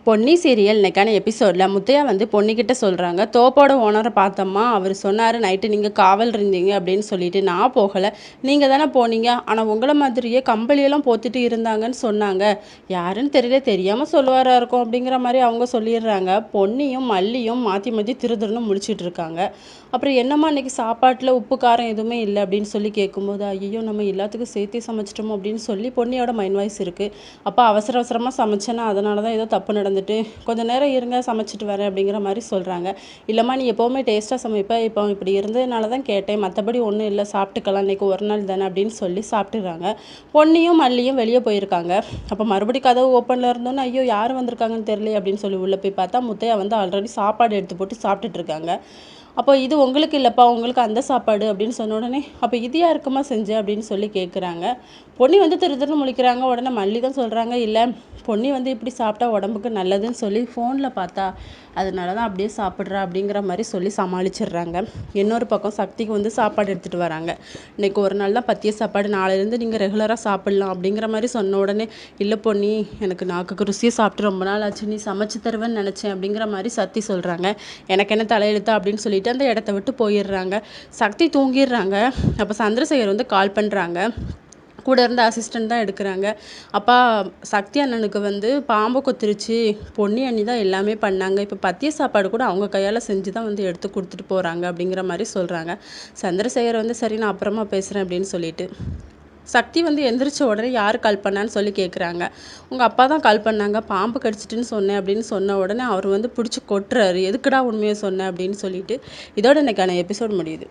Ponni serial இன்னைக்கான எபிசோடில் முத்தையா வந்து பொன்னிக்கிட்ட சொல்கிறாங்க, தோப்போட ஓனரை பார்த்தம்மா, அவர் சொன்னார் நைட்டு நீங்கள் காவல் இருந்தீங்க அப்படின்னு சொல்லிட்டு. நான் போகலை, நீங்கள் தானே போனீங்க. ஆனால் உங்களை மாதிரியே கம்பளியெல்லாம் போத்துட்டு இருந்தாங்கன்னு சொன்னாங்க. யாருன்னு தெரியல, தெரியாமல் சொல்லுவாரா இருக்கும் அப்படிங்கிற மாதிரி அவங்க சொல்லிடுறாங்க. பொன்னியும் மல்லியும் மாற்றி மாற்றி திருன்னு முழிச்சிட்டு இருக்காங்க. அப்புறம் என்னம்மா இன்றைக்கி சாப்பாட்டில் உப்பு காரம் எதுவுமே இல்லை அப்படின்னு சொல்லி கேட்கும்போது, ஐயோ நம்ம எல்லாத்துக்கும் சேர்த்து சமைச்சிட்டோம் அப்படின்னு சொல்லி பொன்னியோட மைண்ட் வாய்ஸ் இருக்குது. அப்போ அவசர அவசரமாக சமைச்சேன்னா அதனால தான் ஏதோ தப்பு நடந்துட்டு கொஞ்சம் நேரம் இருங்க சமைச்சிட்டு வரேன் அப்படிங்கிற மாதிரி சொல்கிறாங்க. இல்லைம்மா நீ எப்போவுமே டேஸ்ட்டாக சமைப்ப, இப்போ இப்படி இருந்ததுனால தான் கேட்டேன், மற்றபடி ஒன்றும் இல்லை, சாப்பிட்டுக்கலாம், இன்றைக்கி ஒரு நாள் தானே அப்படின்னு சொல்லி சாப்பிட்டுறாங்க. பொன்னியும் மல்லியும் வெளியே போயிருக்காங்க. அப்போ மறுபடியும் கதவு ஓப்பனில் இருந்தோன்னு ஐயோ யார் வந்திருக்காங்கன்னு தெரியல அப்படின்னு சொல்லி உள்ளே போய் பார்த்தா முத்தையா வந்து ஆல்ரெடி சாப்பாடு எடுத்து போட்டு சாப்பிட்டுட்டு இருக்காங்க. அப்போ இது உங்களுக்கு இல்லைப்பா, உங்களுக்கு அந்த சாப்பாடு அப்படின்னு சொன்ன உடனே, அப்போ இது யாருக்குமா செஞ்ச அப்படின்னு சொல்லி கேட்குறாங்க. பொன்னி வந்து திருன்னு முழிக்கிறாங்க. உடனே மல்லி தான் சொல்கிறாங்க, இல்லை பொன்னி வந்து இப்படி சாப்பிட்டா உடம்புக்கு நல்லதுன்னு சொல்லி ஃபோனில் பார்த்தா, அதனால தான் அப்படியே சாப்பிட்றா அப்படிங்கிற மாதிரி சொல்லி சமாளிச்சிடுறாங்க. இன்னொரு பக்கம் சக்திக்கு வந்து சாப்பாடு எடுத்துகிட்டு வராங்க. இன்றைக்கி ஒரு நாள் தான் பத்திய சாப்பாடு, நாளையிலேருந்து நீங்கள் ரெகுலராக சாப்பிட்லாம் அப்படிங்கிற மாதிரி சொன்ன உடனே, இல்லை பொன்னி எனக்கு நாக்குக்கு ருசியை சாப்பிட்டு ரொம்ப நாள் ஆச்சு, நீ சமைச்சு தருவேன்னு நினச்சேன் அப்படிங்கிற மாதிரி சக்தி சொல்கிறாங்க. எனக்கு என்ன தலையெழுத்தா அப்படின்னு சொல்லிட்டு அந்த இடத்த விட்டு போயிடுறாங்க. சக்தி தூங்கிடுறாங்க. அப்போ சந்திரசேகர் வந்து கால் பண்ணுறாங்க. கூட இருந்த அசிஸ்டண்ட் தான் எடுக்கிறாங்க. அப்பா சக்தி அண்ணனுக்கு வந்து பாம்பு கொத்திருச்சு, பொன்னி அண்ணி தான் எல்லாமே பண்ணாங்க, இப்போ பத்திய சாப்பாடு கூட அவங்க கையால் செஞ்சு தான் வந்து எடுத்து கொடுத்துட்டு போகிறாங்க அப்படிங்கிற மாதிரி சொல்கிறாங்க. சந்திரசேகர் வந்து சரி நான் அப்புறமா பேசுகிறேன் அப்படின்னு சொல்லிட்டு. சக்தி வந்து எந்திரிச்ச உடனே யார் கால் பண்ணான்னு சொல்லி கேட்குறாங்க. உங்கள் அப்பா தான் கால் பண்ணாங்க, பாம்பு கடிச்சிட்டுன்னு சொன்னேன் அப்படின்னு சொன்ன உடனே அவர் வந்து பிடிச்சி கொட்டுறாரு. எதுக்குடா உண்மையை சொன்னேன் அப்படின்னு சொல்லிட்டு. இதோட இன்னைக்கான எபிசோட் முடியுது.